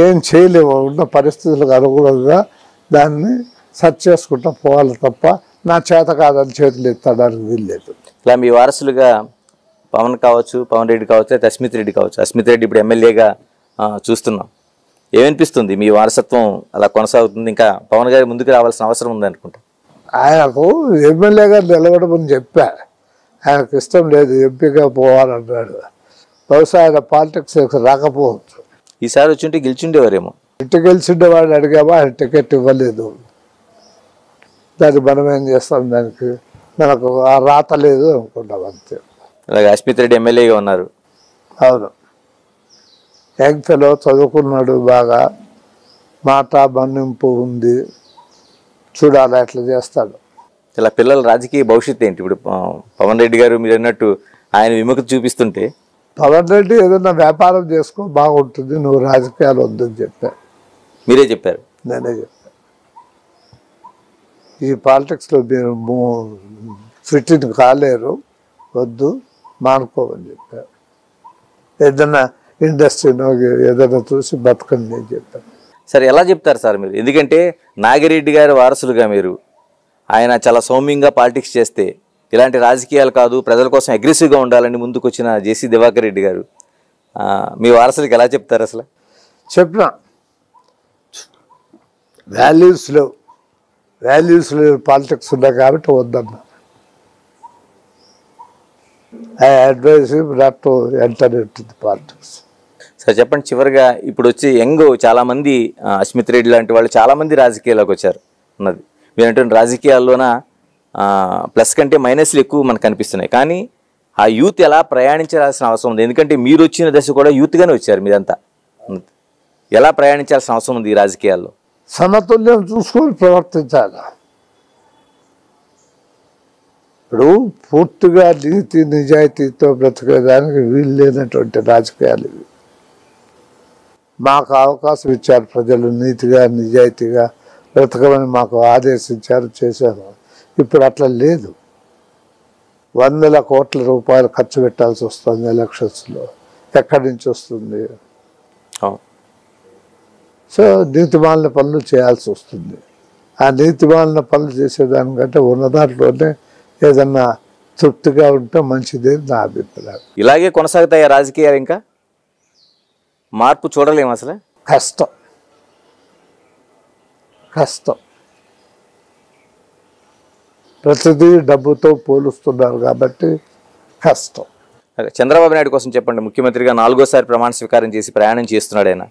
ఏం చేయలేము, ఉన్న పరిస్థితులకు అనుగుణంగా దాన్ని సర్చ్ చేసుకుంటూ పోవాలి తప్ప నా చేత కాదని చేతులు ఎత్తడానికి వీల్లేదు. ఇలా మీ వారసులుగా పవన్ కావచ్చు, పవన్ రెడ్డి కావచ్చు, అయితే అస్మిత్ రెడ్డి కావచ్చు. అస్మిత్ రెడ్డి ఇప్పుడు ఎమ్మెల్యేగా చూస్తున్నాం. ఏమనిపిస్తుంది? మీ వారసత్వం అలా కొనసాగుతుంది, ఇంకా పవన్ గారి ముందుకు రావాల్సిన అవసరం ఉంది అనుకుంటా? ఆయనకు ఎమ్మెల్యేగా నిలబడమని చెప్పా, ఆయనకు ఇష్టం లేదు, ఎంపీగా పోవాలన్నాడు. బహుశా ఆయన పాలిటిక్స్ రాకపోవచ్చు. ఈసారి వచ్చింటే గెలిచిండేవారేమో. ఇంటికి గెలిచిండేవాడిని అడిగామా, ఆయన టికెట్ ఇవ్వలేదు. దానికి మనం ఏం చేస్తాం, దానికి మనకు ఆ రాత లేదు అనుకుంటాం అంతే. అలాగే అస్మిత్ రెడ్డి ఎమ్మెల్యేగా ఉన్నారు. అవును, యంగ్ ఫెలో, చదువుకున్నాడు, బాగా మాట మన్నింపు ఉంది, చూడాలి ఎట్లా చేస్తాడు. ఇలా పిల్లల రాజకీయ భవిష్యత్తు ఏంటి? ఇప్పుడు పవన్ రెడ్డి గారు మీరు అన్నట్టు ఆయన విముఖత చూపిస్తుంటే, పవన్ రెడ్డి ఏదైనా వ్యాపారం చేసుకో బాగుంటుంది, నువ్వు రాజకీయాలు వద్దని చెప్పా. మీరే చెప్పారు. నేనే చెప్పా, ఈ పాలిటిక్స్లో మీరు ఫిట్ కాలేరు, వద్దు, మానుకోమని చెప్పా. ఏదైనా ఇండస్ట్రీనో ఏదైనా చూసి బతకండి అని చెప్పాను. సరే, ఎలా చెప్తారు సార్ మీరు? ఎందుకంటే నాగిరెడ్డి గారి వారసులుగా మీరు, ఆయన చాలా సౌమ్యంగా పాలిటిక్స్ చేస్తే, ఇలాంటి రాజకీయాలు కాదు, ప్రజల కోసం అగ్రెసివ్గా ఉండాలని ముందుకు వచ్చిన జేసీ దివాకర్ రెడ్డి గారు మీ వారసులకు ఎలా చెప్తారు? అసలు చెప్పిన వాల్యూస్ పాలిటిక్స్ ఉన్నాయి కాబట్టి వద్దన్నా. I advise him not to enter into the politics. Sir చెప్పండి, చివరిగా ఇప్పుడు వచ్చి యంగ్ చాలామంది, అస్మిత్ రెడ్డి లాంటి వాళ్ళు చాలామంది రాజకీయాల్లోకి వచ్చారు ఉన్నది. మీరు అంటే రాజకీయాల్లోన ప్లస్ కంటే మైనస్లు ఎక్కువ మనకు కనిపిస్తున్నాయి. కానీ ఆ యూత్ ఎలా ప్రయాణించాల్సిన అవసరం ఉంది? ఎందుకంటే మీరు వచ్చిన దశ కూడా యూత్గానే వచ్చారు మీరంతా. ఎలా ప్రయాణించాల్సిన అవసరం ఉంది ఈ రాజకీయాల్లో? సమతుల్యం చూసుకొని ప్రవర్తించాలి. ఇప్పుడు పూర్తిగా నీతి నిజాయితీతో బ్రతికేదానికి వీలు లేనటువంటి రాజకీయాలు ఇవి. మాకు అవకాశం ఇచ్చారు ప్రజలు, నీతిగా నిజాయితీగా బ్రతకమని మాకు ఆదేశించారు, చేశారు. ఇప్పుడు అట్లా లేదు. 100 కోట్ల రూపాయలు ఖర్చు పెట్టాల్సి వస్తుంది ఎలక్షన్స్లో. ఎక్కడి నుంచి వస్తుంది? సో నీతిమాలిన పనులు చేయాల్సి వస్తుంది. ఆ నీతిమాలిన పనులు చేసేదానికంటే ఉన్న దాంట్లోనే ఏదన్నా తృప్తిగా ఉంటే మంచిదే నా అభిప్రాయం. ఇలాగే కొనసాగుతాయి రాజకీయాలు? ఇంకా మార్పు చూడలేము అసలు? కష్టం. ప్రతిదీ డబ్బుతో పోలుస్తున్నారు కాబట్టి కష్టం. చంద్రబాబు నాయుడు కోసం చెప్పండి. ముఖ్యమంత్రిగా 4వ సారి ప్రమాణ స్వీకారం చేసి ప్రయాణం చేస్తున్నాడు ఆయన.